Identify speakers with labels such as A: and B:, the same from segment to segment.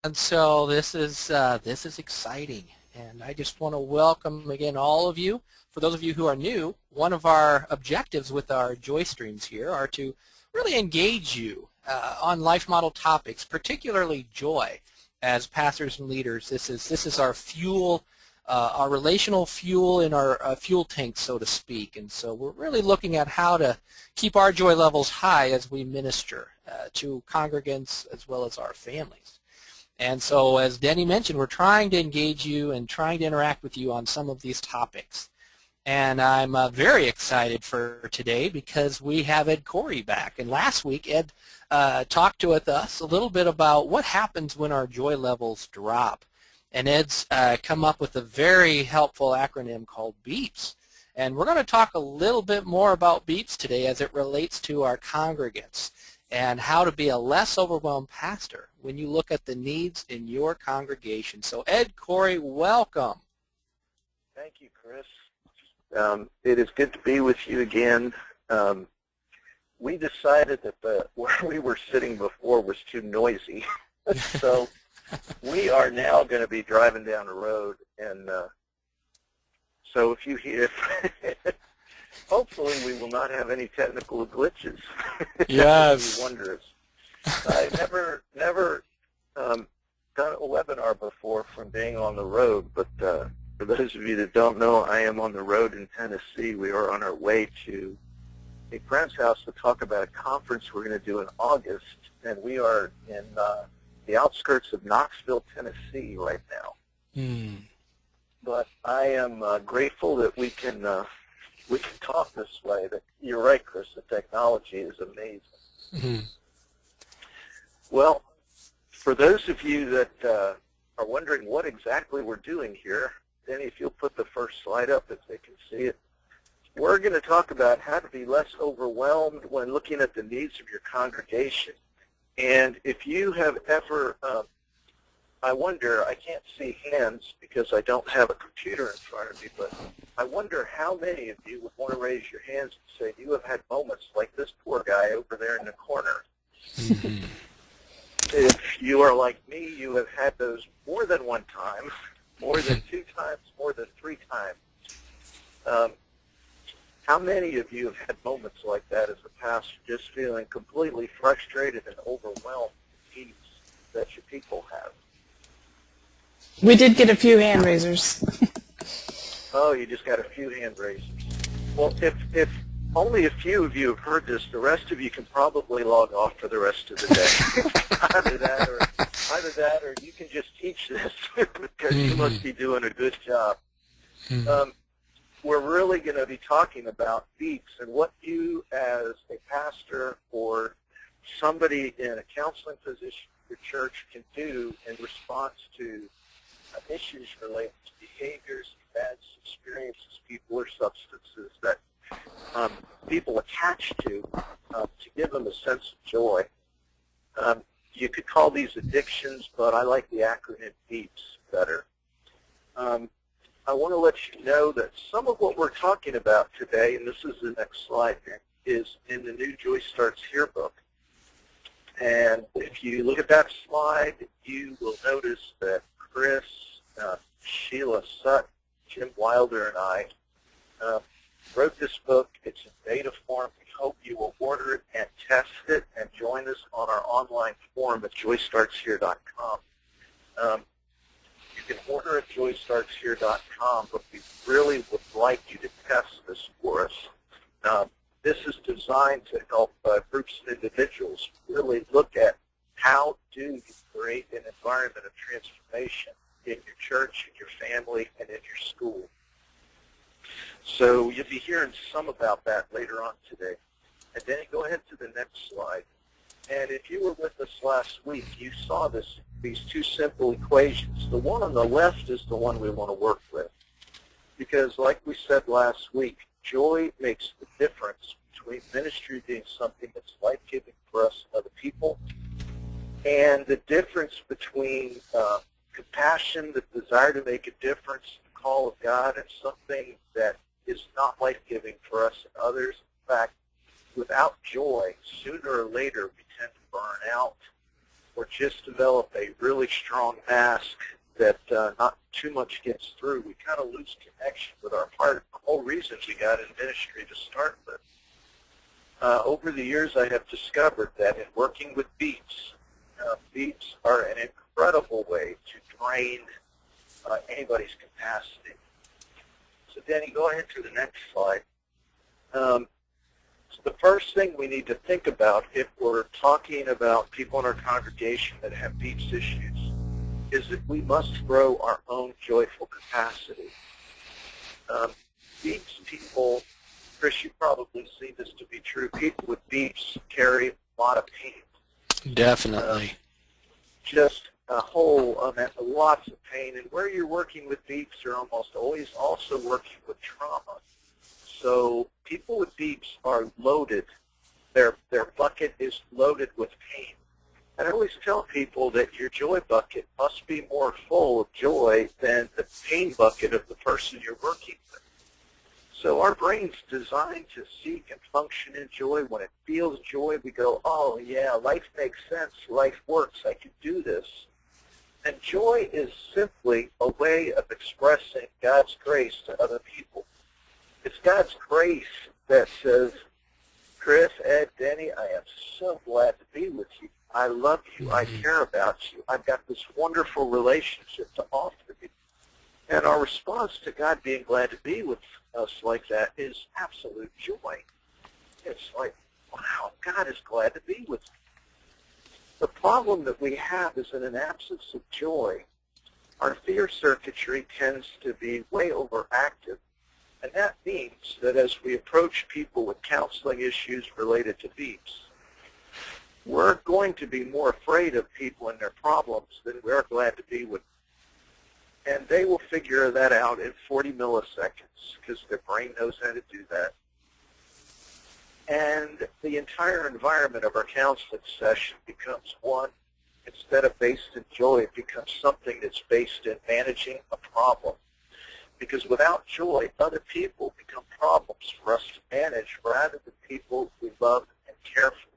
A: And so this is exciting, and I just want to welcome again all of you. For those of you who are new, one of our objectives with our Joy Streams here are to really engage you on life model topics, particularly joy. As pastors and leaders, this is our fuel, our relational fuel in our fuel tank, so to speak. And so we're really looking at how to keep our joy levels high as we minister to congregants as well as our families. And so, as Denny mentioned, we're trying to engage you and trying to interact with you on some of these topics. And I'm very excited for today because we have Ed Khouri back. And last week, Ed talked with us a little bit about what happens when our joy levels drop. And Ed's come up with a very helpful acronym called BEEPS. And we're going to talk a little bit more about BEEPS today as it relates to our congregants and how to be a less overwhelmed pastor when you look at the needs in your congregation. So Ed Khouri, welcome.
B: Thank you, Chris. It is good to be with you again. We decided that where we were sitting before was too noisy, so we are now going to be driving down the road, and so if you hear, hopefully we will not have any technical glitches.
A: Yes.
B: Wonders. I've never done a webinar before from being on the road, but for those of you that don't know, I am on the road in Tennessee. We are on our way to a friend's house to talk about a conference we're going to do in August, and we are in the outskirts of Knoxville, Tennessee right now. But I am grateful that we can talk this way. That you're right, Chris. The technology is amazing. Well, for those of you that are wondering what exactly we're doing here, Danny, if you'll put the first slide up if they can see it, we're going to talk about how to be less overwhelmed when looking at the needs of your congregation. And if you have ever, I wonder, I can't see hands because I don't have a computer in front of me, but I wonder how many of you would want to raise your hands and say you have had moments like this poor guy over there in the corner. If you are like me, you have had those more than one time, more than two times, more than three times. How many of you have had moments like that as a pastor, just feeling completely frustrated and overwhelmed with the needs that your people have?
C: We did get a few hand raisers.
B: Oh, you just got a few hand raisers. Well, if only a few of you have heard this, the rest of you can probably log off for the rest of the day. Either that or you can just teach this because you must be doing a good job. We're really going to be talking about BEEPS and what you as a pastor or somebody in a counseling position in your church can do in response to issues related to behaviors, events, experiences, people, or substances that people attach to give them a sense of joy. You could call these addictions, but I like the acronym BEEPS better. I want to let you know that some of what we're talking about today, and this is the next slide here, is in the new Joy Starts Here book. And if you look at that slide, you will notice that Chris, Sheila Sutton, Jim Wilder, and I wrote this book. It's in beta form. We hope you will order it and test it and join us on our online forum at joystartshere.com. You can order at joystartshere.com, but we really would like you to test this for us. This is designed to help groups and individuals really look at how do you create an environment of transformation in your church, in your family, and in your school. So you'll be hearing some about that later on today. And then go ahead to the next slide. And if you were with us last week, you saw these two simple equations. The one on the left is the one we want to work with. Because like we said last week, joy makes the difference between ministry being something that's life-giving for us and other people, and the difference between compassion, the desire to make a difference, the call of God, and something that is not life-giving for us and others. In fact, without joy, sooner or later we tend to burn out, or just develop a really strong mask that not too much gets through, we kind of lose connection with our heart. The whole reason we got in ministry to start with. Over the years, I have discovered that in working with BEEPS, BEEPS are an incredible way to drain anybody's capacity. So, Danny, go ahead to the next slide. So the first thing we need to think about if we're talking about people in our congregation that have BEEPS issues is that we must grow our own joyful capacity. BEEPS people, Chris, you probably see this to be true. People with BEEPS carry a lot of pain.
A: Definitely.
B: Just a whole, lots of pain. And where you're working with BEEPS, you're almost always also working with trauma. So people with BEEPS are loaded. Their bucket is loaded with pain. And I always tell people that your joy bucket must be more full of joy than the pain bucket of the person you're working with. So our brain's designed to seek and function in joy. When it feels joy, we go, oh, yeah, life makes sense. Life works. I can do this. And joy is simply a way of expressing God's grace to other people. It's God's grace that says, Chris, Ed, Denny, I am so glad to be with you. I love you. I care about you. I've got this wonderful relationship to offer you. And our response to God being glad to be with us like that is absolute joy. It's like, wow, God is glad to be with me. The problem that we have is in an absence of joy, our fear circuitry tends to be way overactive. And that means that as we approach people with counseling issues related to BEEPS, we're going to be more afraid of people and their problems than we are glad to be with them. And they will figure that out in 40 milliseconds because their brain knows how to do that. And the entire environment of our counseling session becomes one, instead of based in joy, it becomes something that's based in managing a problem. Because without joy, other people become problems for us to manage rather than people we love and care for.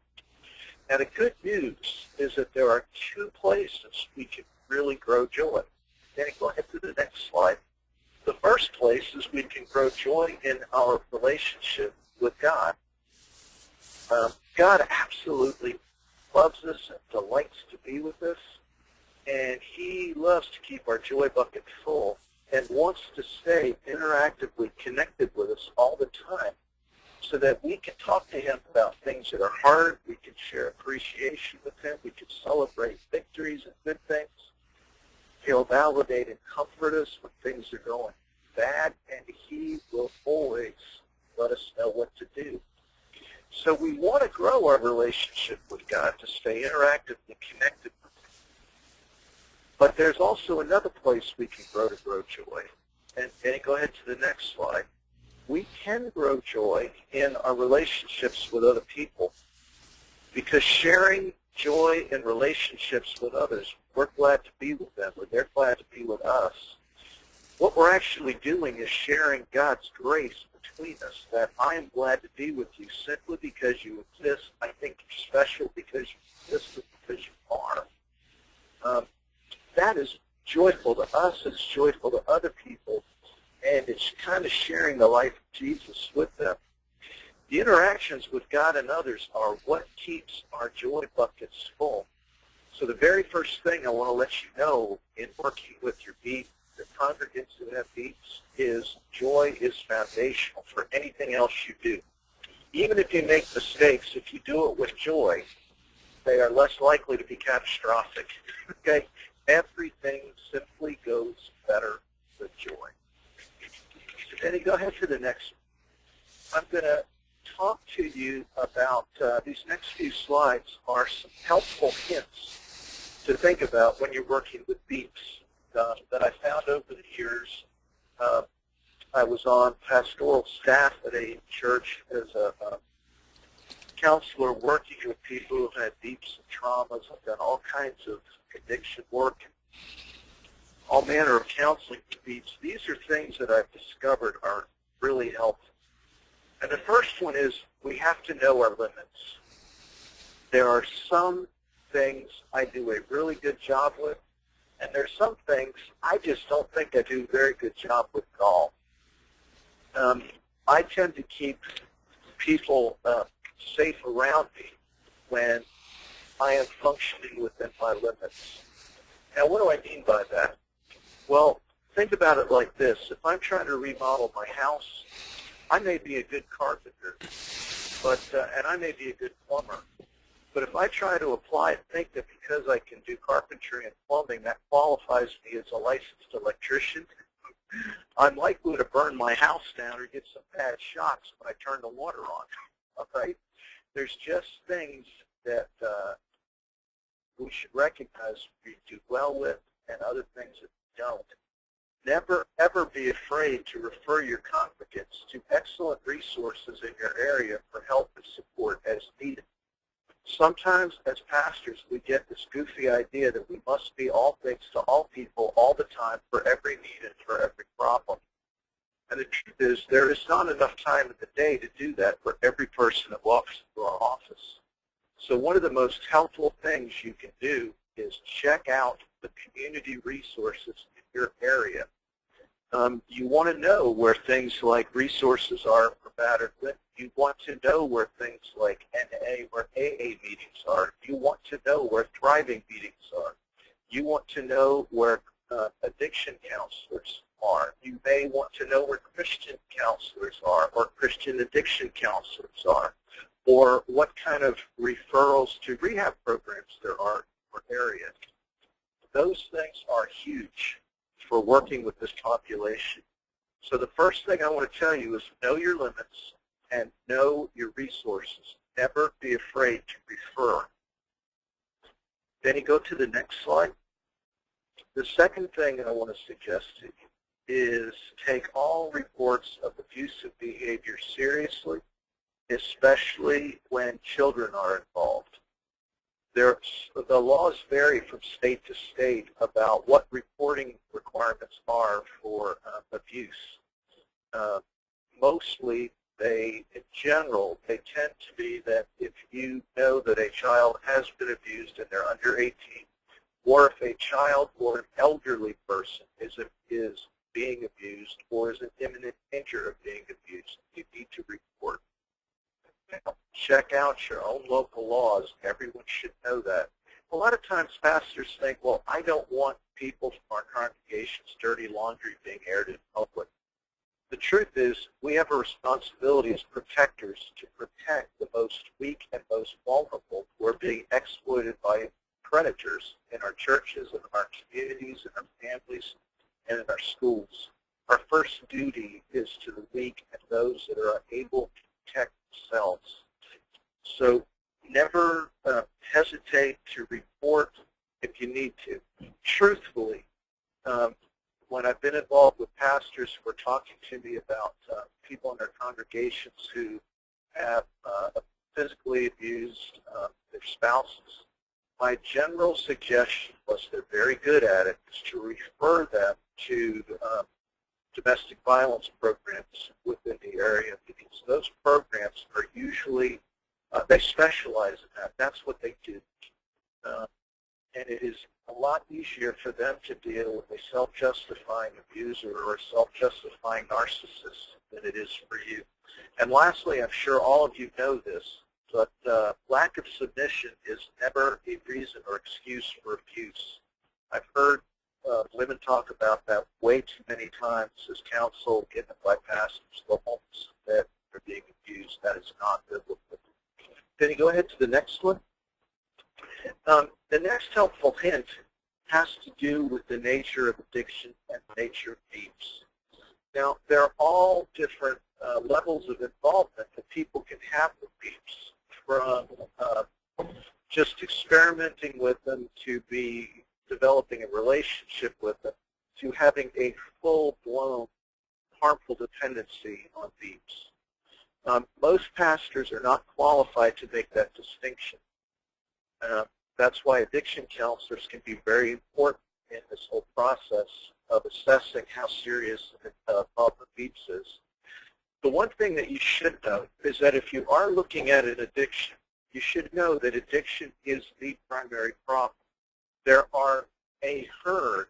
B: Now, the good news is that there are two places we can really grow joy. Danny, go ahead to the next slide. The first place is we can grow joy in our relationship with God. God absolutely loves us and delights to be with us, and He loves to keep our joy bucket full and wants to stay interactively connected with us all the time so that we can talk to Him about things that are hard, we can share appreciation with Him, we can celebrate victories and good things. He'll validate and comfort us when things are going bad, and He will always let us know what to do. So we want to grow our relationship with God to stay interactively connected with Him. But there's also another place we can grow to grow joy. And go ahead to the next slide. We can grow joy in our relationships with other people because sharing joy in relationships with others, we're glad to be with them, or they're glad to be with us. What we're actually doing is sharing God's grace between us, that I am glad to be with you simply because you exist. I think you're special because you exist, because you are. That is joyful to us, it's joyful to other people, and it's kind of sharing the life of Jesus with them. The interactions with God and others are what keeps our joy buckets full. So the very first thing I want to let you know in working with your BEEPS, the congregants who have BEEPS, is joy is foundational for anything else you do. Even if you make mistakes, if you do it with joy, they are less likely to be catastrophic. Okay? Everything simply goes better with joy. So Danny, go ahead to the next one. I'm going to talk to you about these next few slides are some helpful hints to think about when you're working with BEEPS that I found over the years. I was on pastoral staff at a church as a counselor working with people who had BEEPS and traumas. I've done all kinds of addiction work, all manner of counseling for BEEPS. These are things that I've discovered are really helpful. And the first one is we have to know our limits. There are some things I do a really good job with, and there's some things I just don't think I do a very good job with at all. I tend to keep people safe around me when I am functioning within my limits. Now, what do I mean by that? Well, think about it like this. If I'm trying to remodel my house, I may be a good carpenter, and I may be a good plumber. But if I try to apply and think that because I can do carpentry and plumbing, that qualifies me as a licensed electrician, I'm likely to burn my house down or get some bad shocks when I turn the water on. All right? There's just things that we should recognize we do well with and other things that we don't. Never, ever be afraid to refer your congregants to excellent resources in your area for help and support as needed. Sometimes, as pastors, we get this goofy idea that we must be all things to all people all the time for every need and for every problem. And the truth is, there is not enough time in the day to do that for every person that walks into our office. So one of the most helpful things you can do is check out the community resources in your area. You want to know where things like resources are for battered women. You want to know where things like NA or AA meetings are. You want to know where thriving meetings are. You want to know where addiction counselors are. You may want to know where Christian counselors are or Christian addiction counselors are, or what kind of referrals to rehab programs there are in your area. Those things are huge for working with this population. So the first thing I want to tell you is know your limits and know your resources. Never be afraid to refer. Then you go to the next slide. The second thing I want to suggest to you is take all reports of abusive behavior seriously, especially when children are involved. The laws vary from state to state about what reporting requirements are for abuse. Mostly, in general, they tend to be that if you know that a child has been abused and they're under 18, or if a child or an elderly person is being abused or is in imminent danger of being abused, you need to report. Check out your own local laws. Everyone should know that. A lot of times pastors think, well, I don't want people from our congregation's dirty laundry being aired in public. The truth is, we have a responsibility as protectors to protect the most weak and most vulnerable who are being exploited by predators in our churches, in our communities, in our families, and in our schools. Our first duty is to the weak and those that are unable to protect themselves. So never hesitate to report if you need to. Truthfully, when I've been involved with pastors who are talking to me about people in their congregations who have physically abused their spouses, my general suggestion, plus they're very good at it, is to refer them to domestic violence programs within the area, because those programs are usually, they specialize in that. That's what they do. And it is a lot easier for them to deal with a self-justifying abuser or a self-justifying narcissist than it is for you. And lastly, I'm sure all of you know this, but lack of submission is never a reason or excuse for abuse. I've heard women talk about that way too many times as counsel given by pastors. The homes that are being abused, that is not biblical. Can you go ahead to the next one? The next helpful hint has to do with the nature of addiction and the nature of BEEPS. Now, there are all different levels of involvement that people can have with BEEPS, from just experimenting with them to be developing a relationship with them to having a full-blown harmful dependency on BEEPS. Most pastors are not qualified to make that distinction. That's why addiction counselors can be very important in this whole process of assessing how serious a problem BEEPS is. The one thing that you should know is that if you are looking at an addiction you should know that addiction is the primary problem. There are a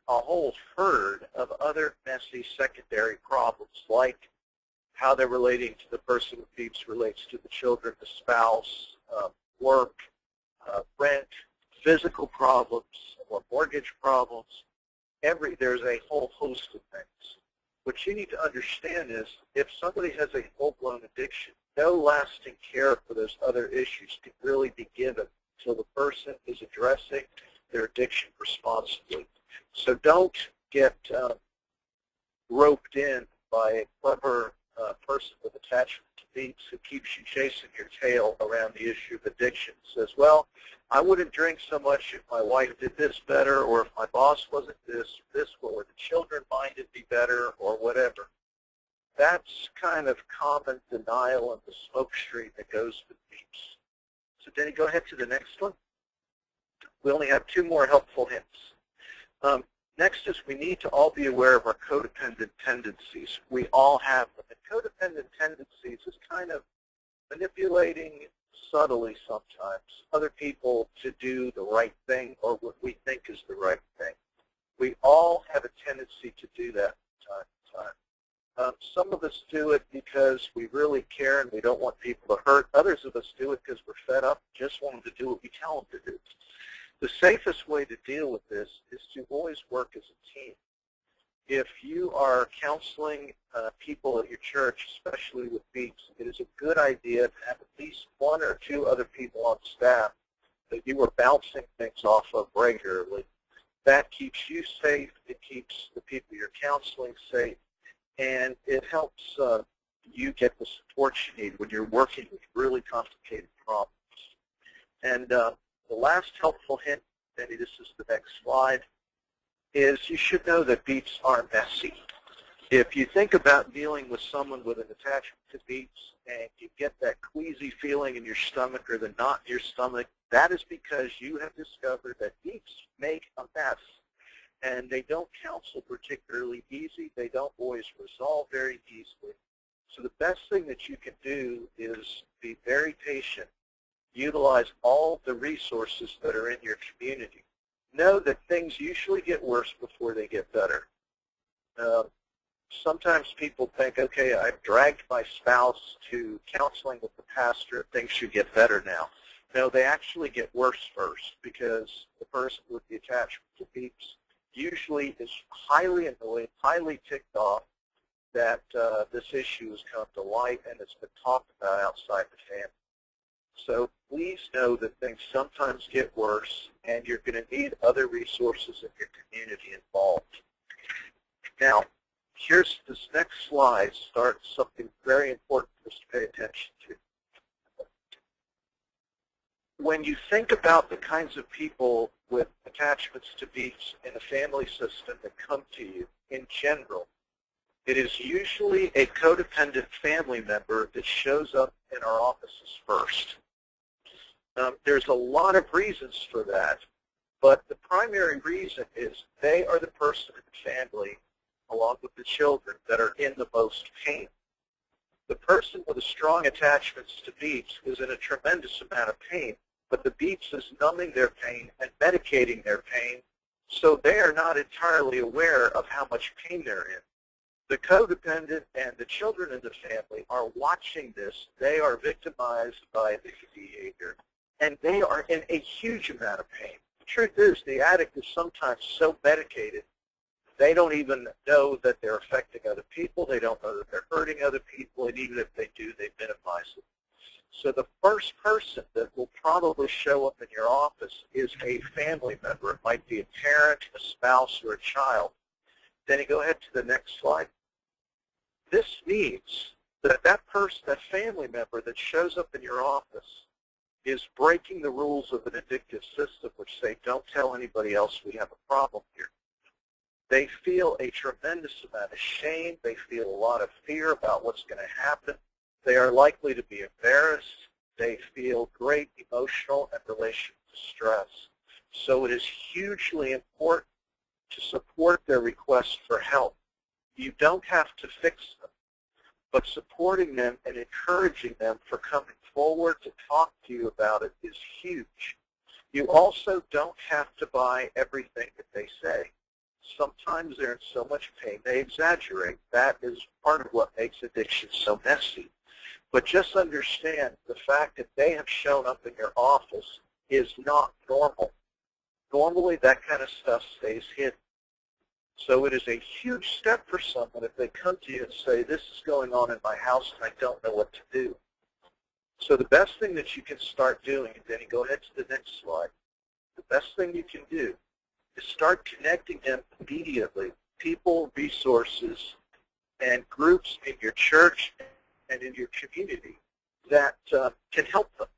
B: whole herd of other messy secondary problems, like how they're relating to the person with BEEPS relates to the children, the spouse, work, rent, physical problems, or mortgage problems. There's a whole host of things. What you need to understand is if somebody has a full-blown addiction, no lasting care for those other issues can really be given until the person is addressing their addiction responsibly. So don't get roped in by a clever person with attachment to BEEPS who keeps you chasing your tail around the issue of addiction. Says, well, I wouldn't drink so much if my wife did this better, or if my boss wasn't this, or the children minded me better, or whatever. That's kind of common denial and the smoke screen that goes with BEEPS. So Denny, go ahead to the next one. We only have 2 more helpful hints. Next is we need to all be aware of our codependent tendencies. We all have them. And codependent tendencies is kind of manipulating subtly sometimes other people to do the right thing or what we think is the right thing. We all have a tendency to do that from time to time. Some of us do it because we really care and we don't want people to hurt. Others of us do it because we're fed up and just want them to do what we tell them to do. The safest way to deal with this is to always work as a team. If you are counseling people at your church, especially with BEEPS, it is a good idea to have at least 1 or 2 other people on staff that you are bouncing things off of regularly. That keeps you safe, it keeps the people you're counseling safe, and it helps you get the support you need when you're working with really complicated problems. And the last helpful hint, Benny, this is the next slide, is you should know that BEEPS are messy. If you think about dealing with someone with an attachment to BEEPS and you get that queasy feeling in your stomach or the knot in your stomach, that is because you have discovered that BEEPS make a mess. And they don't counsel particularly easy. They don't always resolve very easily. So the best thing that you can do is be very patient. Utilize all the resources that are in your community. Know that things usually get worse before they get better. Sometimes people think, okay, I've dragged my spouse to counseling with the pastor, things should get better now. No, they actually get worse first because the person with the attachment to BEEPS usually is highly annoyed, highly ticked off that this issue has come to light and it's been talked about outside the family. So please know that things sometimes get worse and you're going to need other resources in your community involved. Now, here's this next slide starts something very important for us to pay attention to. When you think about the kinds of people with attachments to BEEPS in a family system that come to you in general, it is usually a codependent family member that shows up in our offices first. There's a lot of reasons for that, but the primary reason is they are the person in the family, along with the children, that are in the most pain. The person with the strong attachments to BEEPS is in a tremendous amount of pain, but the BEEPS is numbing their pain and medicating their pain, so they are not entirely aware of how much pain they're in. The codependent and the children in the family are watching this. They are victimized by the behavior, and they are in a huge amount of pain. The truth is, the addict is sometimes so medicated, they don't even know that they're affecting other people. They don't know that they're hurting other people, and even if they do, they minimize it. So the first person that will probably show up in your office is a family member. It might be a parent, a spouse, or a child. Then you go ahead to the next slide. This means that that person, that family member that shows up in your office is breaking the rules of an addictive system, which say, don't tell anybody else we have a problem here. They feel a tremendous amount of shame. They feel a lot of fear about what's going to happen. They are likely to be embarrassed. They feel great emotional and relational distress. So it is hugely important to support their request for help. You don't have to fix them, but supporting them and encouraging them for coming forward to talk to you about it is huge. You also don't have to buy everything that they say. Sometimes they're in so much pain they exaggerate. That is part of what makes addiction so messy. But just understand the fact that they have shown up in your office is not normal. Normally that kind of stuff stays hidden. So it is a huge step for someone if they come to you and say, this is going on in my house and I don't know what to do. So the best thing that you can start doing, and Denny, go ahead to the next slide. The best thing you can do is start connecting them immediately, people, resources, and groups in your church and in your community that can help them,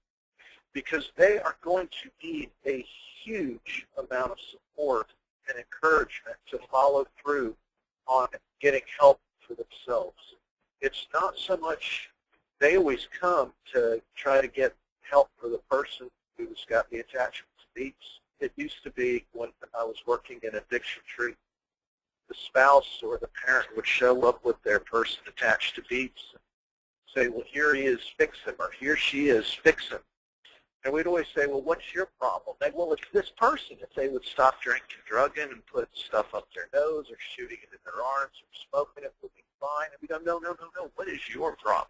B: because they are going to need a huge amount of support and encouragement to follow through on getting help for themselves. It's not so much, they always come to try to get help for the person who's got the attachment to BEEPS. It used to be when I was working in addiction treatment, the spouse or the parent would show up with their person attached to BEEPS and say, well, here he is, fix him, or here she is, fix him. And we'd always say, well, what's your problem? They, well, it's this person. If they would stop drinking, drugging, and put stuff up their nose or shooting it in their arms or smoking it, we'll be fine. And we go, no, no, no, no, what is your problem?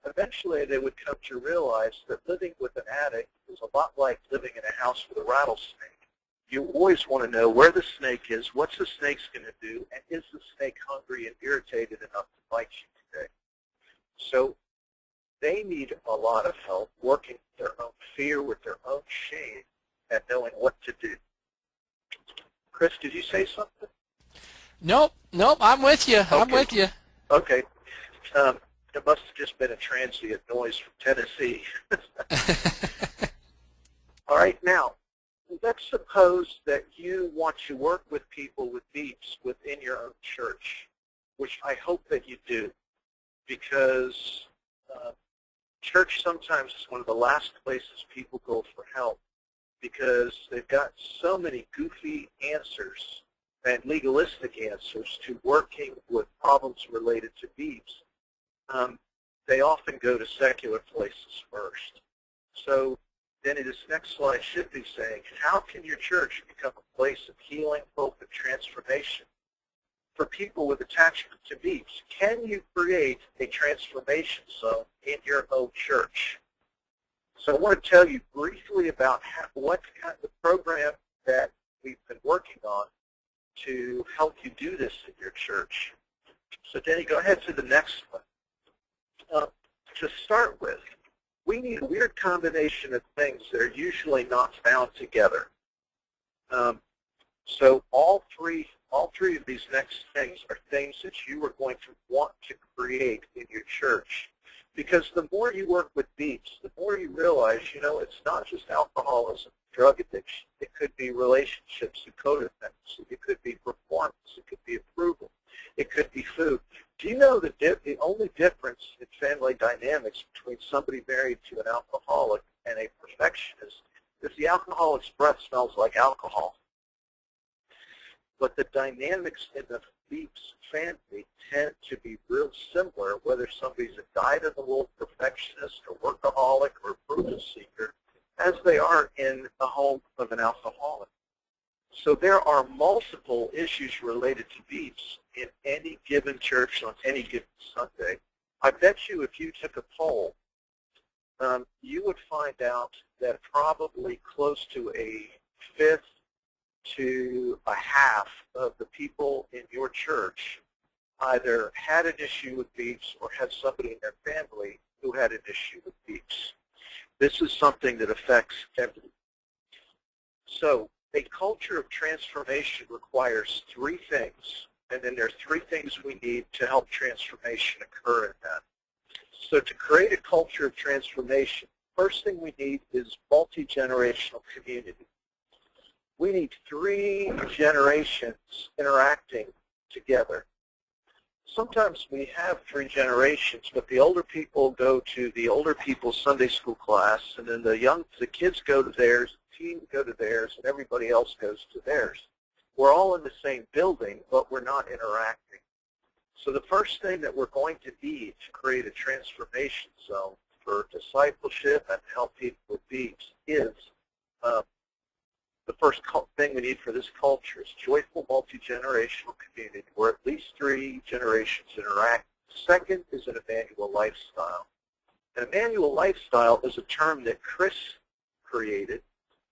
B: Eventually, they would come to realize that living with an addict is a lot like living in a house with a rattlesnake. You always want to know where the snake is, what's the snake's going to do, and is the snake hungry and irritated enough to bite you today? So they need a lot of help working with their own fear, with their own shame, and knowing what to do. Chris, did you say something?
A: Nope, I'm with you.
B: Okay.
A: I'm with you.
B: Okay. It must have just been a transient noise from Tennessee. All right, now, let's suppose that you want to work with people with BEEPS within your own church, which I hope that you do, because church sometimes is one of the last places people go for help, because they've got so many goofy answers and legalistic answers to working with problems related to BEEPS. They often go to secular places first. So then this next slide should be saying, how can your church become a place of healing, hope, and transformation for people with attachment to BEEPS? Can you create a transformation zone in your own church? So I want to tell you briefly about what kind of program that we've been working on to help you do this in your church. So Denny, go ahead to the next one. To start with, we need a weird combination of things that are usually not found together. So all three of these next things are things that you are going to want to create in your church. Because the more you work with BEEPS, the more you realize, it's not just alcoholism, drug addiction. It could be relationships and codependency. It could be performance. It could be approval. It could be food. Do you know that the only difference in family dynamics between somebody married to an alcoholic and a perfectionist is the alcoholic's breath smells like alcohol? But the dynamics in the BEEPS family tend to be real similar, whether somebody's a dyed-in-the-wool perfectionist or workaholic or approval seeker, as they are in the home of an alcoholic. So there are multiple issues related to BEEPS in any given church on any given Sunday. I bet you if you took a poll, you would find out that probably close to a fifth to a half of the people in your church either had an issue with BEEPS or had somebody in their family who had an issue with BEEPS. This is something that affects everyone. So a culture of transformation requires three things, and then there are three things we need to help transformation occur in that. So to create a culture of transformation, first thing we need is multi-generational community. We need 3 generations interacting together. Sometimes we have 3 generations, but the older people go to the older people's Sunday school class, and then the kids go to theirs, the teens go to theirs, and everybody else goes to theirs. We're all in the same building, but we're not interacting. So the first thing that we're going to need to create a transformation zone for discipleship and to help people with BEEPS is the first thing we need for this culture is joyful multi-generational community where at least 3 generations interact. Second is an Emmanuel lifestyle. An Emmanuel lifestyle is a term that Chris created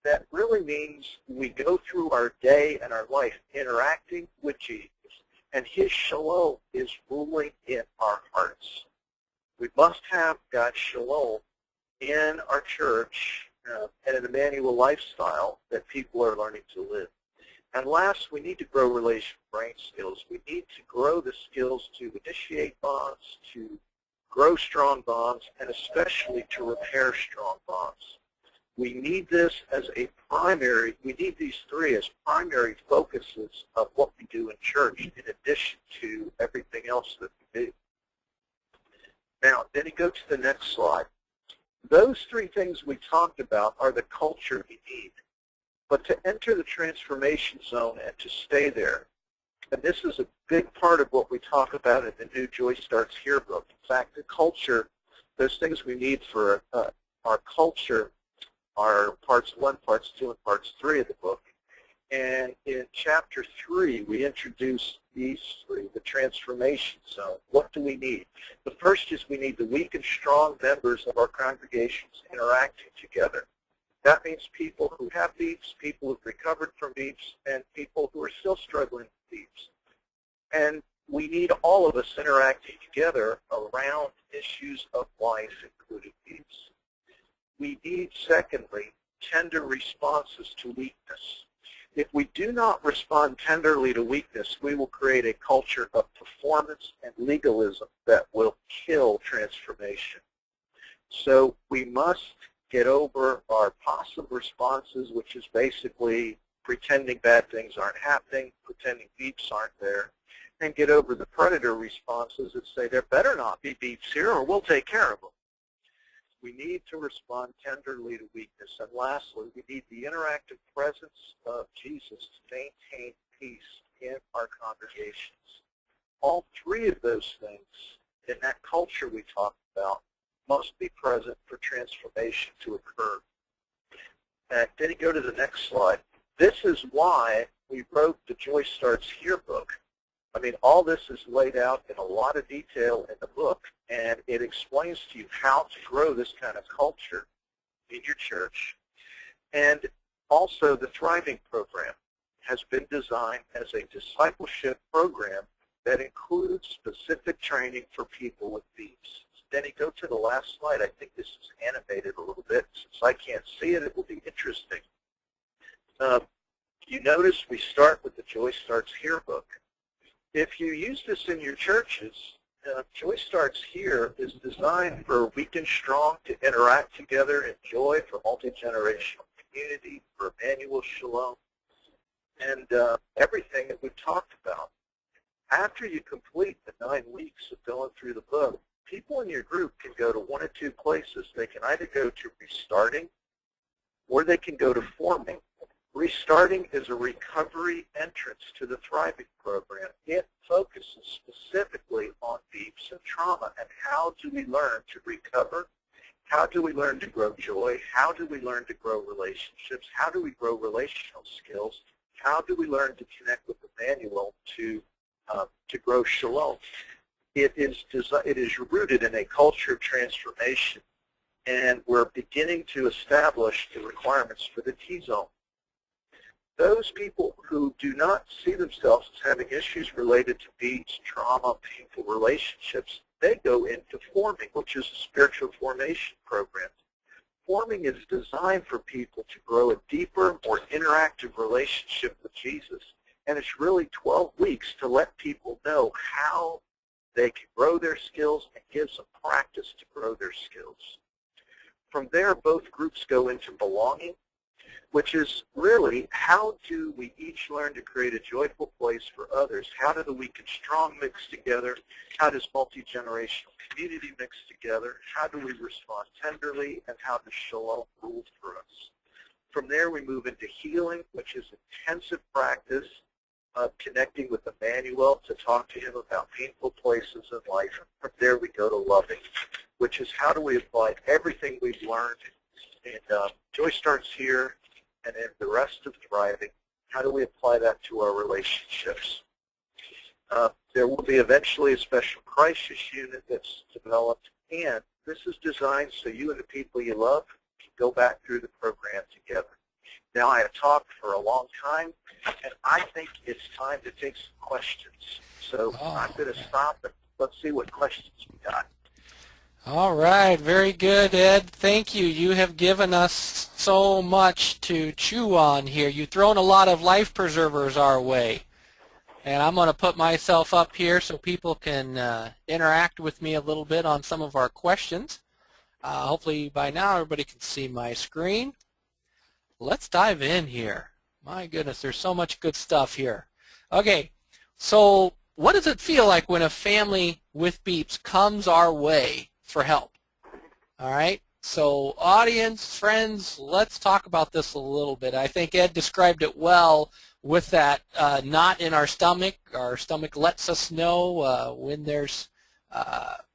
B: that really means we go through our day and our life interacting with Jesus, and his shalom is ruling in our hearts. We must have God's shalom in our church and an Emmanuel lifestyle that people are learning to live. And last, we need to grow relational brain skills. We need to grow the skills to initiate bonds, to grow strong bonds, and especially to repair strong bonds. We need this as a primary, we need these 3 as primary focuses of what we do in church in addition to everything else that we do. Now, then you go to the next slide. Those 3 things we talked about are the culture we need. But to enter the transformation zone and to stay there, and this is a big part of what we talk about in the new Joy Starts Here book. In fact, the culture, those things we need for our culture are parts 1, parts 2, and parts 3 of the book. And in chapter 3, we introduce these 3, the transformation zone. What do we need? The first is we need the weak and strong members of our congregations interacting together. That means people who have BEEPS, people who've recovered from BEEPS, and people who are still struggling with BEEPS. And we need all of us interacting together around issues of life, including BEEPS. We need, secondly, tender responses to weakness. If we do not respond tenderly to weakness, we will create a culture of performance and legalism that will kill transformation. So we must get over our passive responses, which is basically pretending bad things aren't happening, pretending BEEPS aren't there, and get over the predator responses that say there better not be BEEPS here or we'll take care of them. We need to respond tenderly to weakness. And lastly, we need the interactive presence of Jesus to maintain peace in our congregations. All 3 of those things in that culture we talked about must be present for transformation to occur. And then you go to the next slide. This is why we wrote the Joy Starts Here book. I mean, all this is laid out in a lot of detail in the book, and it explains to you how to grow this kind of culture in your church. And also the Thriving program has been designed as a discipleship program that includes specific training for people with BEEPS. Then you go to the last slide. I think this is animated a little bit. Since I can't see it, it will be interesting. You notice we start with the Joy Starts Here book. If you use this in your churches, Joy Starts Here is designed for weak and strong to interact together in joy, for multi-generational community, for Emmanuel Shalom, and everything that we've talked about. After you complete the 9 weeks of going through the book, people in your group can go to 1 of 2 places. They can either go to restarting or they can go to forming. Restarting is a recovery entrance to the Thriving program. It focuses specifically on BEEPS and trauma and how do we learn to recover, how do we learn to grow joy, how do we learn to grow relationships, how do we grow relational skills, how do we learn to connect with Emmanuel to grow shalom. It is rooted in a culture of transformation, and we're beginning to establish the requirements for the T-zone. Those people who do not see themselves as having issues related to BEEPS, trauma, painful relationships, they go into forming, which is a spiritual formation program. Forming is designed for people to grow a deeper, more interactive relationship with Jesus. And it's really 12 weeks to let people know how they can grow their skills and give some practice to grow their skills. From there, both groups go into belonging, which is really how do we each learn to create a joyful place for others? How do the weak and strong mix together? How does multi-generational community mix together? How do we respond tenderly? And how does shalom rule for us? From there, we move into healing, which is intensive practice connecting with Emmanuel to talk to him about painful places in life. From there we go to loving, which is how do we apply everything we've learned. And Joy starts here, and then the rest of thriving, how do we apply that to our relationships? There will be eventually a special crisis unit that's developed, and this is designed so you and the people you love can go back through the program together. Now, I have talked for a long time, and I think it's time to take some questions. So I'm going to stop, and let's see what questions we got.
A: All right, very good, Ed. Thank you. You have given us so much to chew on here. You've thrown a lot of life preservers our way. And I'm going to put myself up here so people can interact with me a little bit on some of our questions. Hopefully by now everybody can see my screen. Let's dive in here. My goodness, there's so much good stuff here. Okay, so what does it feel like when a family with BEEPS comes our way for help? All right, so audience, friends, let's talk about this a little bit. I think Ed described it well with that knot in our stomach. Our stomach lets us know when there's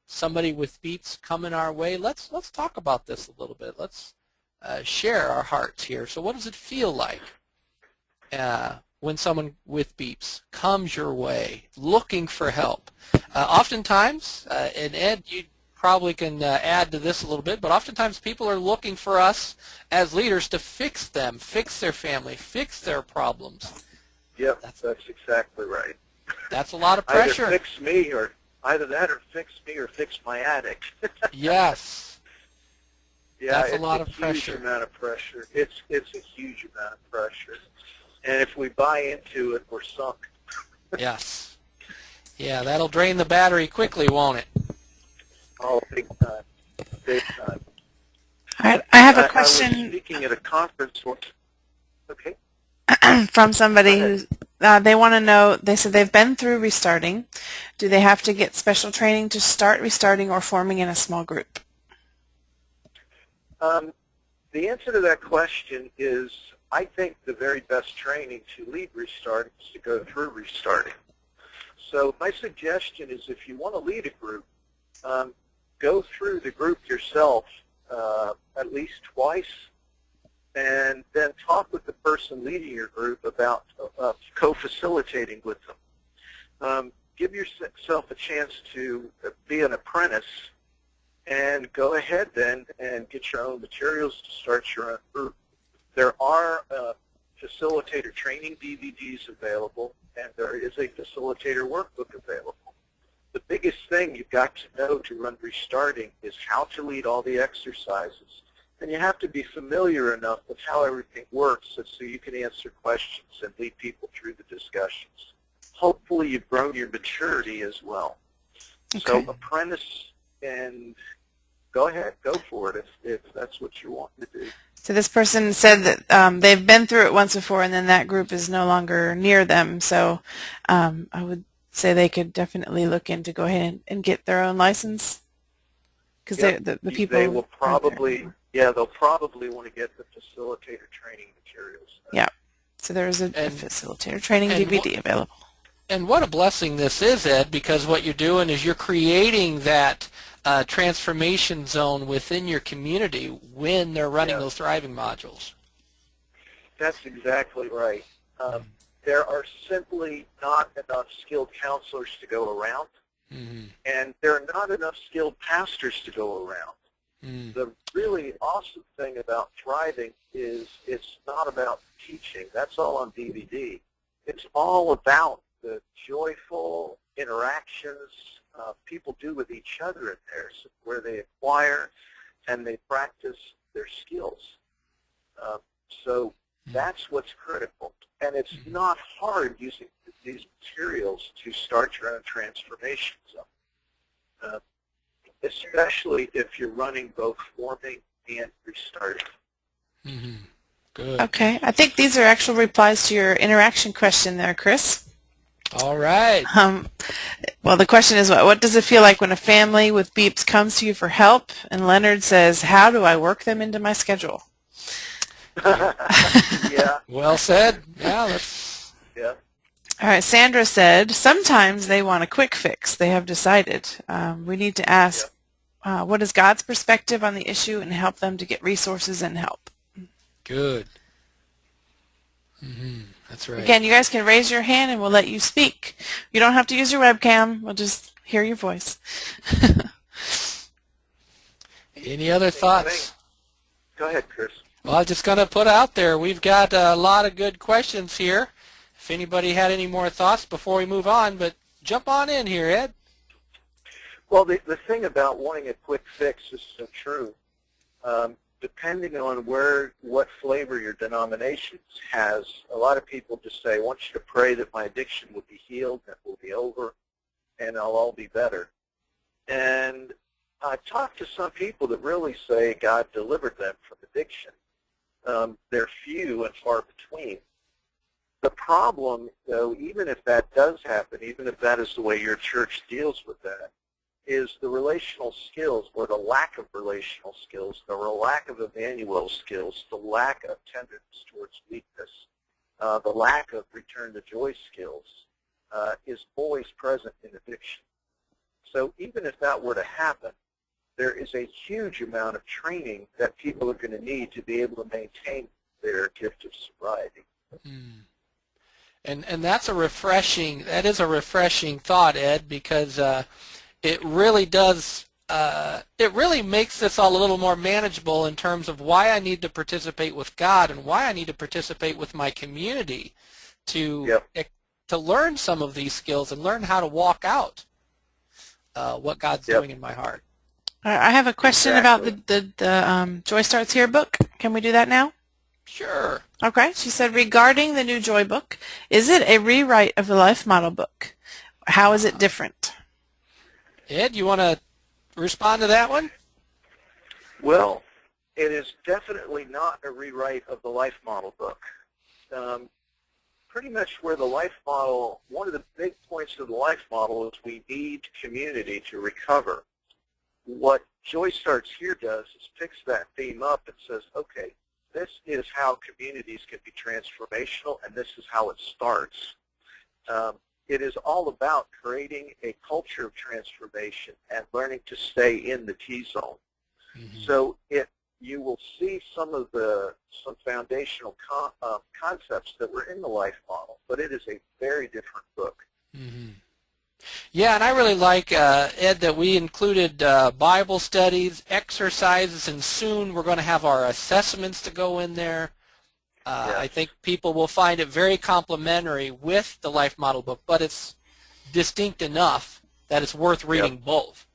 A: somebody with BEEPS coming our way. Let's talk about this a little bit. Let's share our hearts here. So what does it feel like when someone with BEEPS comes your way looking for help? Oftentimes, and Ed, you probably can add to this a little bit, but oftentimes people are looking for us as leaders to fix them, fix their family, fix their problems.
B: Yep, that's exactly right.
A: That's a lot of pressure.
B: Either fix me, or either that, or fix me, or fix my addict.
A: Yes.
B: Yeah,
A: that's a lot of pressure.
B: It's a huge amount of pressure. It's a huge amount of pressure. And if we buy into it, we're sunk.
A: Yes. Yeah, that'll drain the battery quickly, won't it?
B: Oh, big time. Big time.
C: All right, I have a question.
B: I was speaking at a conference once. Okay.
C: From somebody who's, they want to know, they said they've been through restarting. Do they have to get special training to start restarting or forming in a small group?
B: The answer to that question is, I think the very best training to lead restarting is to go through restarting. So my suggestion is, if you want to lead a group, go through the group yourself at least twice, and then talk with the person leading your group about co-facilitating with them. Give yourself a chance to be an apprentice, and go ahead then and get your own materials to start your own group. There are facilitator training DVDs available, and there is a facilitator workbook available. The biggest thing you've got to know to run restarting is how to lead all the exercises. And you have to be familiar enough with how everything works so you can answer questions and lead people through the discussions. Hopefully you've grown your maturity as well. Okay. So apprentice, and go ahead, go for it if that's what you want to do.
C: So this person said that they've been through it once before, and then that group is no longer near them. So I would say they could definitely look into go ahead and get their own license, because the people
B: they will probably they'll probably want to get the facilitator training materials.
C: Yeah, so there is a facilitator training DVD available.
A: And what a blessing this is, Ed, because what you're doing is you're creating that transformation zone within your community when they're running those thriving modules.
B: That's exactly right. There are simply not enough skilled counselors to go around, and there are not enough skilled pastors to go around. The really awesome thing about thriving is it's not about teaching. That's all on DVD. It's all about the joyful interactions people do with each other in there, where they acquire and they practice their skills. So that's what's critical. And it's not hard using these materials to start your own transformation zone, especially if you're running both forming and restarting.
A: Good.
C: Okay, I think these are actual replies to your interaction question there, Chris.
A: All right.
C: Well, the question is, what does it feel like when a family with BEEPS comes to you for help? And Leonard says, how do I work them into my schedule?
B: Yeah.
A: Well said.
C: All right, Sandra said, sometimes they want a quick fix. They have decided. We need to ask, what is God's perspective on the issue and help them to get resources and help.
A: Good. That's right.
C: Again, you guys can raise your hand and we'll let you speak. You don't have to use your webcam. We'll just hear your voice.
A: Any other thoughts?
B: Go ahead, Chris.
A: Well, I'm just going to put out there, we've got a lot of good questions here. If anybody had any more thoughts before we move on, but jump on in here, Ed.
B: Well, the thing about wanting a quick fix is so true. Depending on what flavor your denomination has, a lot of people just say, I want you to pray that my addiction will be healed, that will be over, and I'll all be better. And I've talked to some people that really say God delivered them from addiction. They're few and far between. The problem, though, even if that does happen, even if that is the way your church deals with that, is the relational skills or the lack of relational skills, the lack of Emmanuel skills, the lack of tenderness towards weakness, the lack of return to joy skills is always present in addiction. So even if that were to happen, there is a huge amount of training that people are going to need to be able to maintain their gift of sobriety.
A: And that is a refreshing thought, Ed, because it really does, it really makes this all a little more manageable in terms of why I need to participate with God and why I need to participate with my community to learn some of these skills and learn how to walk out what God's doing in my heart.
C: I have a question about the Joy Starts Here book. Can we do that now?
A: Sure.
C: Okay. She said, regarding the new Joy book, is it a rewrite of the Life Model book? How is it different?
A: Ed, you want to respond to that one?
B: Well, it is definitely not a rewrite of the Life Model book. Pretty much where the Life Model, one of the big points of the Life Model is we need community to recover. What Joy Starts Here does is picks that theme up and says, okay, this is how communities can be transformational, and this is how it starts. It is all about creating a culture of transformation and learning to stay in the T-zone. So you will see some foundational concepts that were in the Life Model, but it is a very different book.
A: Yeah, and I really like, Ed, that we included Bible studies, exercises, and soon we're going to have our assessments to go in there. I think people will find it very complementary with the Life Model book, but it's distinct enough that it's worth reading both.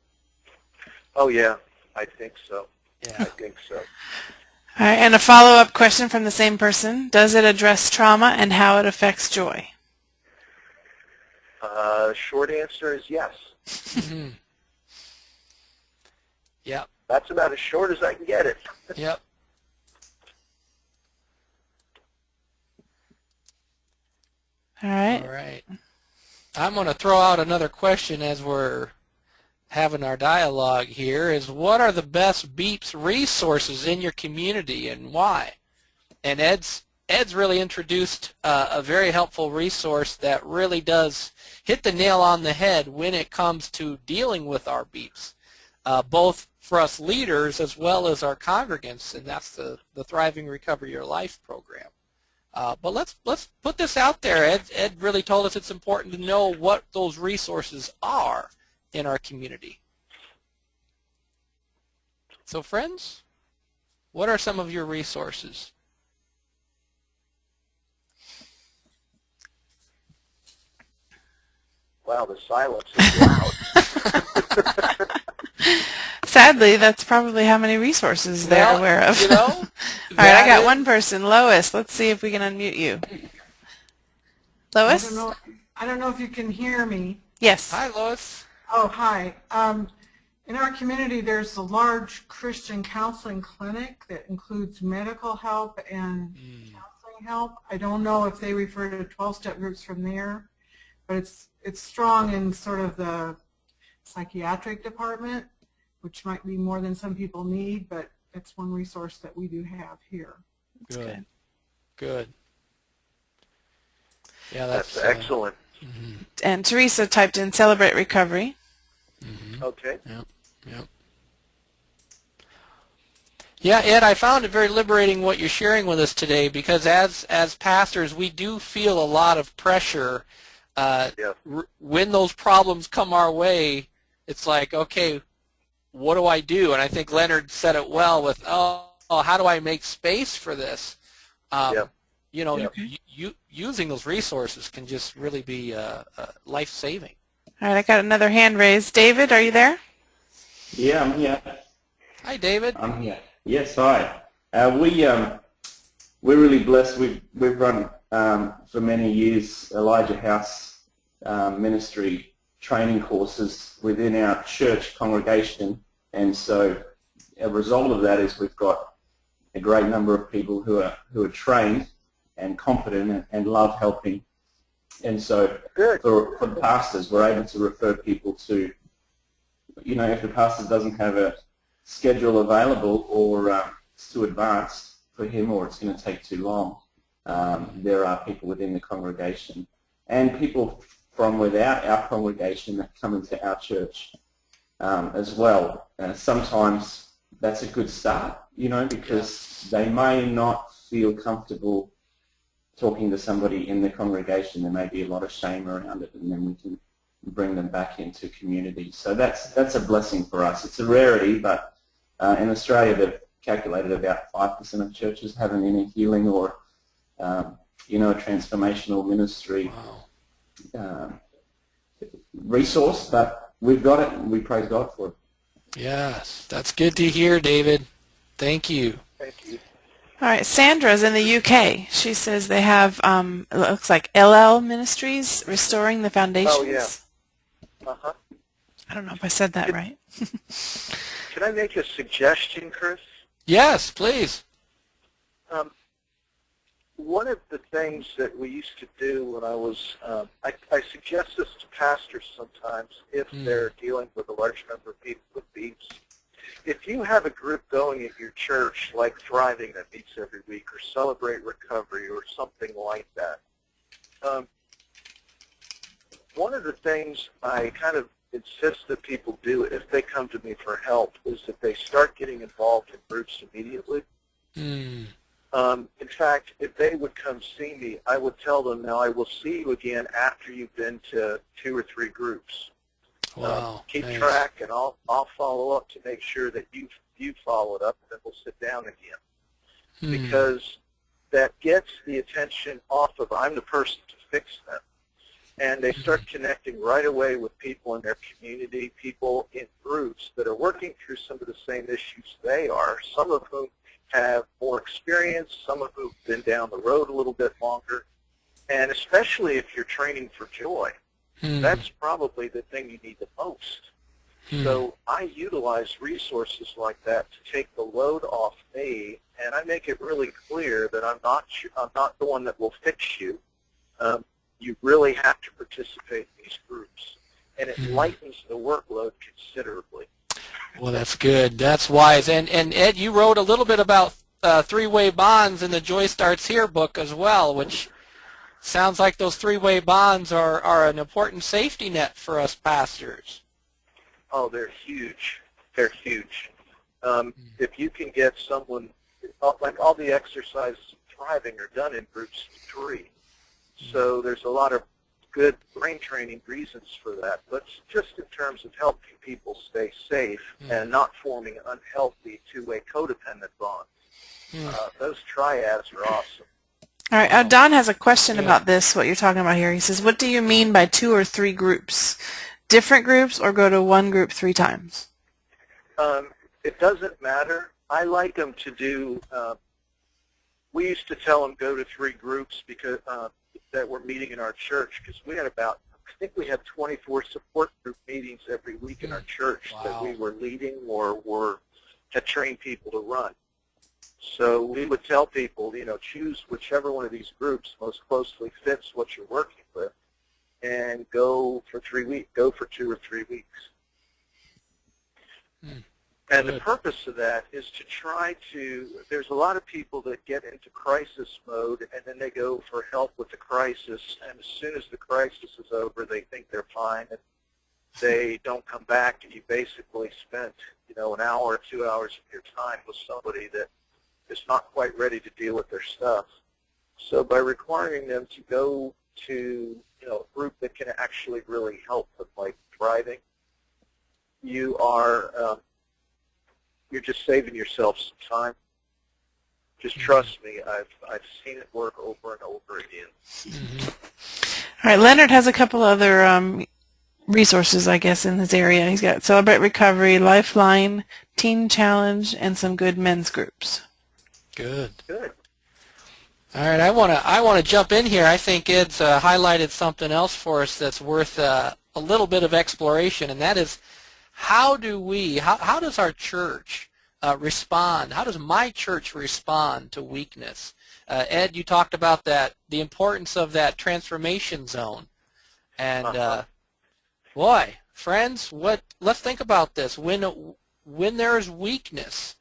B: Oh, yeah, I think so.
A: Yeah.
B: I think so.
C: All right, and a follow-up question from the same person. Does it address trauma and how it affects joy?
B: Short answer is yes.
A: Yep.
B: That's about as short as I can get it.
A: Yep.
C: All right.
A: All right. I'm going to throw out another question as we're having our dialogue here is what are the best BEEPS resources in your community and why? And Ed's really introduced a very helpful resource that really does hit the nail on the head when it comes to dealing with our BEEPS, both for us leaders as well as our congregants, and that's the Thriving Recover Your Life program. But let's put this out there. Ed really told us it's important to know what those resources are in our community. So friends, what are some of your resources?
B: Wow, the silence is loud.
C: Sadly, that's probably how many resources they're aware of.
A: You know,
C: all right, I got one person, Lois. Let's see if we can unmute you. Lois?
D: I don't know if you can hear me.
C: Yes.
A: Hi, Lois.
D: Oh, hi. In our community, there's a large Christian counseling clinic that includes medical help and counseling help. I don't know if they refer to 12-step groups from there, but it's strong in sort of the psychiatric department, which might be more than some people need, but it's one resource that we do have here.
A: Good. Good. Yeah,
B: That's excellent.
C: And Teresa typed in celebrate recovery.
B: Okay.
A: Yep. Yep. Yeah, Ed, I found it very liberating what you're sharing with us today, because as pastors, we do feel a lot of pressure.
B: Yeah.
A: When those problems come our way, it's like, okay, what do I do? And I think Leonard said it well with, how do I make space for this?
B: Yeah.
A: You know,
B: Yep.
A: using those resources can just really be life-saving.
C: All right, I got another hand raised. David, are you there?
E: Yeah, I'm here.
A: Hi, David.
E: I'm here. Yes, hi. We're really blessed. We've run for many years Elijah House ministry training courses within our church congregation, and so a result of that is we've got a great number of people who are trained and competent and love helping. And so for the pastors, we're able to refer people to, if the pastor doesn't have a schedule available, or it's too advanced for him, or it's going to take too long, there are people within the congregation and people from without our congregation that come into our church as well. Sometimes that's a good start, because they may not feel comfortable talking to somebody in the congregation. There may be a lot of shame around it, and then we can bring them back into community. So that's a blessing for us. It's a rarity, but in Australia they've calculated about 5% of churches have an inner healing or a transformational ministry resource, but we've got it, and we praise God for it.
A: Yes, that's good to hear, David. Thank you.
B: Thank you.
C: All right, Sandra's in the UK. She says they have, it looks like LL Ministries, Restoring the Foundations.
B: Oh, yeah. Uh-huh.
C: I don't know if I said that right.
B: Can I make a suggestion, Chris?
A: Yes, please.
B: One of the things that we used to do when I was, I suggest this to pastors sometimes if they're dealing with a large number of people with BEEPS. If you have a group going at your church like Thriving that meets every week, or Celebrate Recovery, or something like that, one of the things I kind of insist that people do if they come to me for help is that they start getting involved in groups immediately. In fact, if they would come see me, I would tell them, now I will see you again after you've been to 2 or 3 groups.
A: Wow.
B: Keep
A: nice.
B: track, and I'll follow up to make sure that you followed up, and then we'll sit down again. Because that gets the attention off of I'm the person to fix them. And they start connecting right away with people in their community, people in groups that are working through some of the same issues they are, some of whom have more experience, some of whom have been down the road a little bit longer. And especially if you're training for joy, that's probably the thing you need the most. So I utilize resources like that to take the load off me, and I make it really clear that I'm not the one that will fix you. You really have to participate in these groups, and it lightens the workload considerably.
A: Well, that's good. That's wise. And Ed, you wrote a little bit about three-way bonds in the Joy Starts Here book as well, which sounds like those three-way bonds are an important safety net for us pastors.
B: Oh, they're huge. They're huge. If you can get someone, like all the exercises of Thriving are done in groups of 3. So there's a lot of good brain training reasons for that. But just in terms of helping people stay safe and not forming unhealthy two-way codependent bonds, those triads are awesome.
C: All right, Don has a question about this, what you're talking about here. He says, what do you mean by 2 or 3 groups? Different groups, or go to one group 3 times?
B: It doesn't matter. I like them to do, we used to tell them go to 3 groups because that were meeting in our church, because we had about, I think we had 24 support group meetings every week in our church that we were leading or had trained people to run. So we would tell people, choose whichever one of these groups most closely fits what you're working with, and go for 3 weeks. Go for 2 or 3 weeks. And the purpose of that is to try to, there's a lot of people that get into crisis mode and then they go for help with the crisis, and as soon as the crisis is over, they think they're fine and they don't come back, and you basically spent, an hour or 2 hours of your time with somebody that is not quite ready to deal with their stuff. So by requiring them to go to, a group that can actually really help with like thriving, you're just saving yourself some time. Just trust me, I've seen it work over and over again.
C: Mm-hmm. All right, Leonard has a couple other resources, I guess, in his area. He's got Celebrate Recovery, Lifeline, Teen Challenge, and some good men's groups.
A: Good.
B: Good.
A: All right, I want to jump in here. I think Ed's highlighted something else for us that's worth a little bit of exploration, and that is how does our church respond? How does my church respond to weakness? Ed, you talked about that, the importance of that transformation zone, and boy, friends, let's think about this. When there is weakness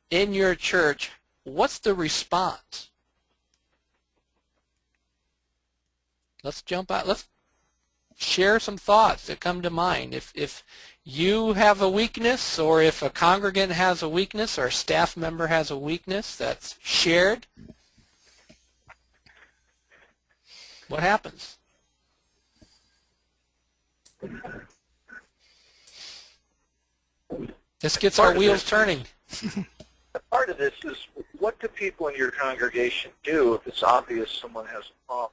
A: in your church, what's the response? Let's jump out. Let's share some thoughts that come to mind. If you have a weakness, or if a congregant has a weakness, or a staff member has a weakness that's shared, what happens? This gets our wheels turning.
B: Part of this is, what do people in your congregation do if it's obvious someone has a problem?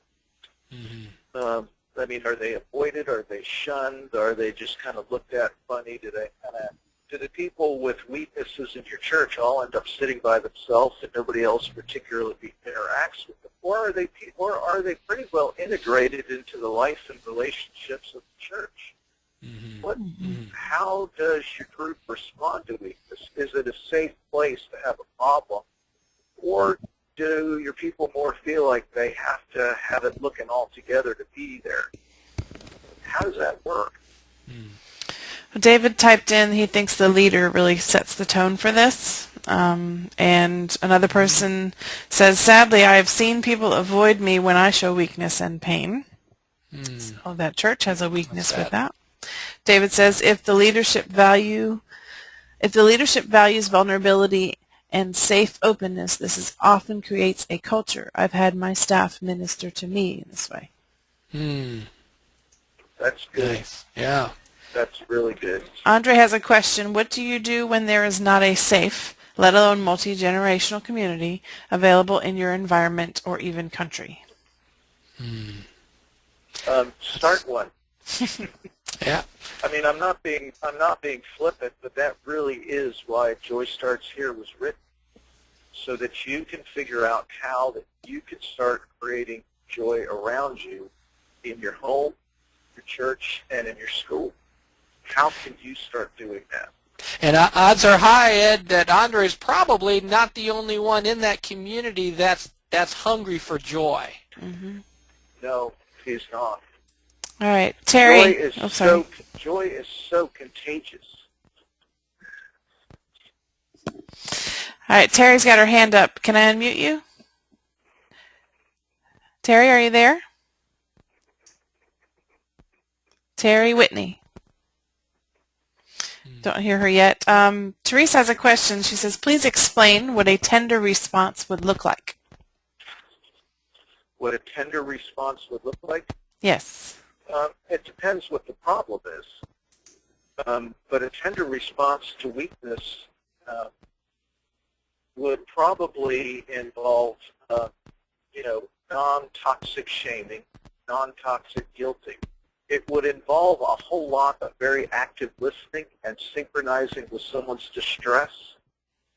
B: Mm-hmm. Are they avoided? Are they shunned? Are they just kind of looked at funny? Do the people with weaknesses in your church all end up sitting by themselves and nobody else particularly interacts with them? Or are they pretty well integrated into the life and relationships of the church? Mm-hmm. How does your group respond to weakness? Is it a safe place to have a problem? Or do your people more feel like they have to have it looking all together to be there? How does that work?
C: David typed in he thinks the leader really sets the tone for this. And another person says, sadly, I have seen people avoid me when I show weakness and pain. So that church has a weakness with that. David says, if the leadership values vulnerability and safe openness, this often creates a culture. I've had my staff minister to me in this way.
B: That's good.
A: Nice. Yeah.
B: That's really good.
C: Andre has a question. What do you do when there is not a safe, let alone multi-generational community available in your environment or even country?
B: Start one.
A: Yeah.
B: I'm not being flippant, but that really is why Joy Starts Here was written, so that you can figure out how that you can start creating joy around you in your home, your church, and in your school. How can you start doing that?
A: And odds are high, Ed, that Andre is probably not the only one in that community that's hungry for joy.
C: Mm-hmm.
B: No, he's not.
C: All right, Terry.
B: Joy is so contagious.
C: All right, Terry's got her hand up. Can I unmute you? Terry, are you there? Terry Whitney. Don't hear her yet. Teresa has a question. She says, please explain what a tender response would look like.
B: What a tender response would look like?
C: Yes.
B: It depends what the problem is. But a tender response to weakness would probably involve, non-toxic shaming, non-toxic guilting. It would involve a whole lot of very active listening and synchronizing with someone's distress.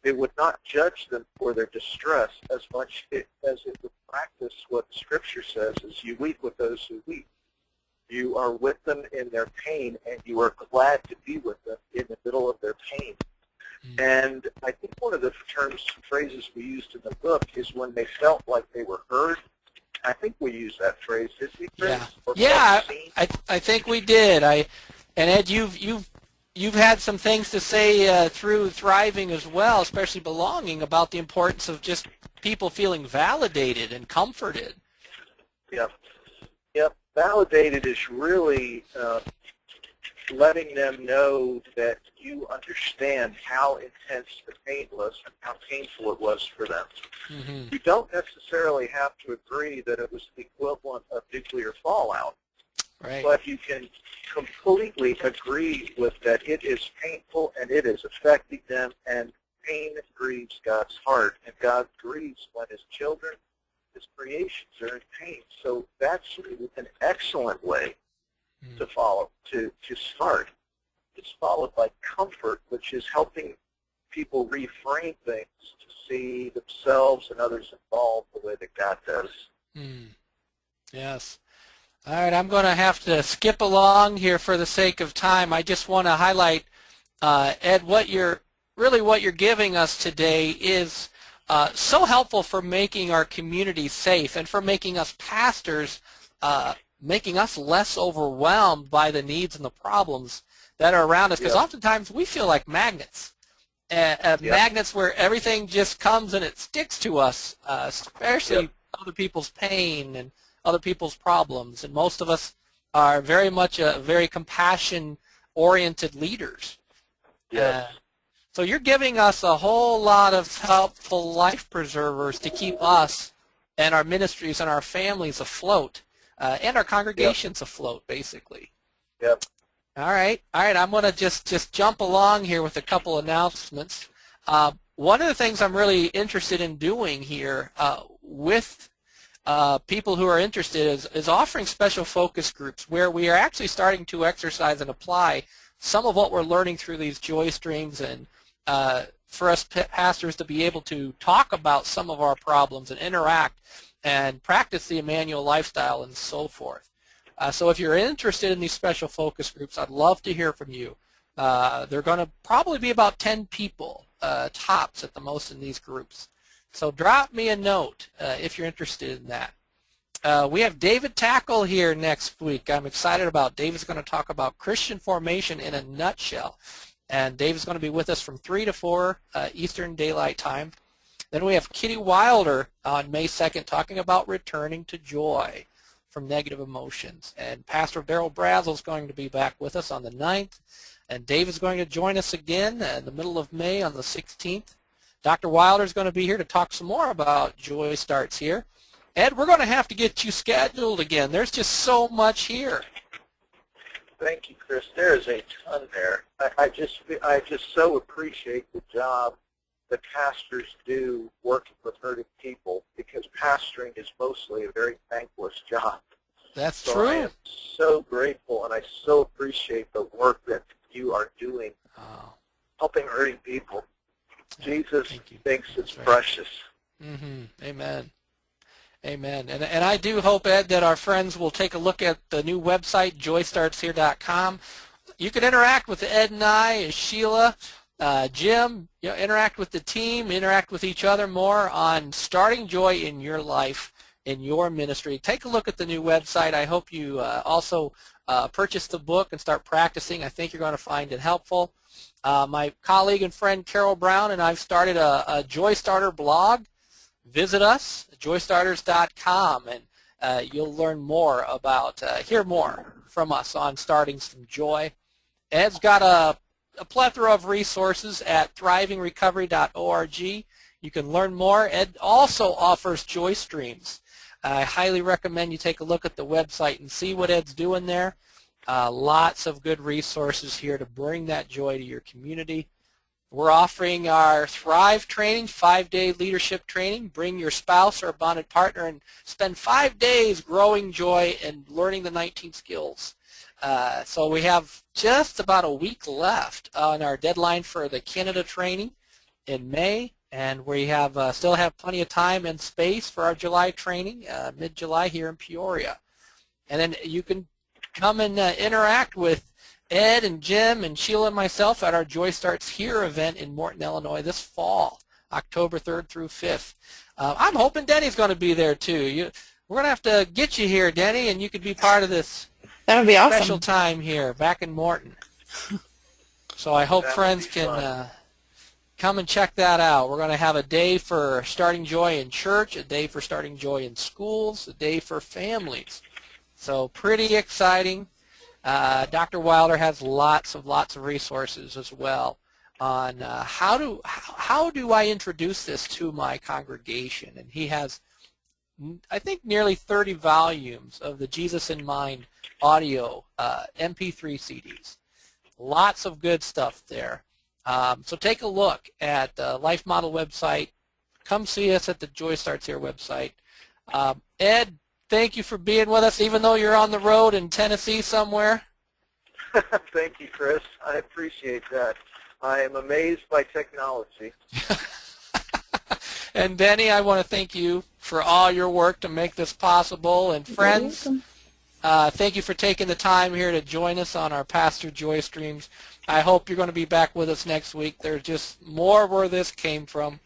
B: It would not judge them for their distress as much as it would practice what the Scripture says is you weep with those who weep. You are with them in their pain, and you are glad to be with them in the middle of their pain. And I think one of the terms and phrases we used in the book is when they felt like they were heard. I think we used that phrase, did we, Chris?
A: Yeah, I think we did. And Ed, you've you've had some things to say through Thriving as well, especially Belonging, about the importance of just people feeling validated and comforted.
B: Yep. Yep. Validated is really letting them know that you understand how intense the pain was and how painful it was for them.
A: Mm-hmm.
B: You don't necessarily have to agree that it was the equivalent of nuclear fallout,
A: Right.
B: but you can completely agree with that it is painful and it is affecting them, and pain grieves God's heart, and God grieves when his children, his creations are in pain. So that's an excellent way to follow, to start. It's followed by comfort, which is helping people reframe things to see themselves and others involved the way that God does.
A: Yes. All right, I'm going to have to skip along here for the sake of time. I just want to highlight, Ed, what you're giving us today is so helpful for making our community safe and for making us pastors, making us less overwhelmed by the needs and the problems that are around us, because oftentimes we feel like magnets, magnets where everything just comes and it sticks to us, especially other people's pain and other people's problems, and most of us are very much very compassion-oriented leaders.
B: Yes.
A: So you're giving us a whole lot of helpful life preservers to keep us and our ministries and our families afloat, and our congregations afloat, basically.
B: Yep.
A: All right. I'm going to just jump along here with a couple announcements. One of the things I'm really interested in doing here with people who are interested is offering special focus groups where we are actually starting to exercise and apply some of what we're learning through these joy streams, and for us pastors to be able to talk about some of our problems and interact and practice the Emmanuel lifestyle and so forth. So if you're interested in these special focus groups, I'd love to hear from you. They're going to probably be about 10 people, tops at the most, in these groups. So drop me a note if you're interested in that. We have David Tackle here next week. I'm excited about. David's going to talk about Christian formation in a nutshell. And David's going to be with us from 3 to 4 Eastern Daylight Time. Then we have Kitty Wilder on May 2nd talking about returning to joy from negative emotions. And Pastor Darrell Brazel is going to be back with us on the 9th. And David's going to join us again in the middle of May on the 16th. Dr. Wilder is going to be here to talk some more about Joy Starts Here. Ed, we're going to have to get you scheduled again. There's just so much here.
B: Thank you, Chris. There is a ton there. I just so appreciate the job that pastors do working with hurting people, because pastoring is mostly a very thankless job.
A: That's
B: so
A: true.
B: I am so grateful, and I so appreciate the work that you are doing, helping hurting people. Jesus thinks it's precious.
A: Amen. Amen. And I do hope, Ed, that our friends will take a look at the new website, joystartshere.com. You can interact with Ed and I, Sheila, Jim, interact with the team, interact with each other more on starting joy in your life, in your ministry. Take a look at the new website. I hope you also purchase the book and start practicing. I think you're going to find it helpful. My colleague and friend Carol Brown and I've started a Joy Starter blog. Visit us, joystarters.com, and you'll learn more about, hear more from us on starting some joy. Ed's got a plethora of resources at thrivingrecovery.org. You can learn more. Ed also offers joy streams. I highly recommend you take a look at the website and see what Ed's doing there. Lots of good resources here to bring that joy to your community. We're offering our Thrive training, 5-day leadership training. Bring your spouse or a bonded partner and spend 5 days growing joy and learning the 19 skills. So we have just about a week left on our deadline for the Canada training in May, and we have still have plenty of time and space for our July training, mid-July here in Peoria. And then you can come and interact with Ed and Jim and Sheila and myself at our Joy Starts Here event in Morton, Illinois this fall, October 3rd through 5th. I'm hoping Denny's going to be there too. We're going to have to get you here, Denny, and you could be part of this
C: That would be awesome.
A: special time here back in Morton. So I hope
B: That would
A: friends
B: be
A: can
B: fun.
A: come and check that out. We're going to have a day for starting joy in church, a day for starting joy in schools, a day for families. So pretty exciting. Dr. Wilder has lots of resources as well on how do I introduce this to my congregation. And he has, I think, nearly 30 volumes of the Jesus in Mind audio MP3 CDs. Lots of good stuff there. So take a look at the Life Model website. Come see us at the Joy Starts Here website. Ed, thank you for being with us, even though you're on the road in Tennessee somewhere.
B: Thank you, Chris. I appreciate that. I am amazed by technology.
A: And Benny, I want to thank you for all your work to make this possible. And friends, thank you for taking the time here to join us on our Pastor Joy streams. I hope you're going to be back with us next week. There's just more where this came from.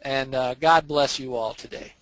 A: And God bless you all today.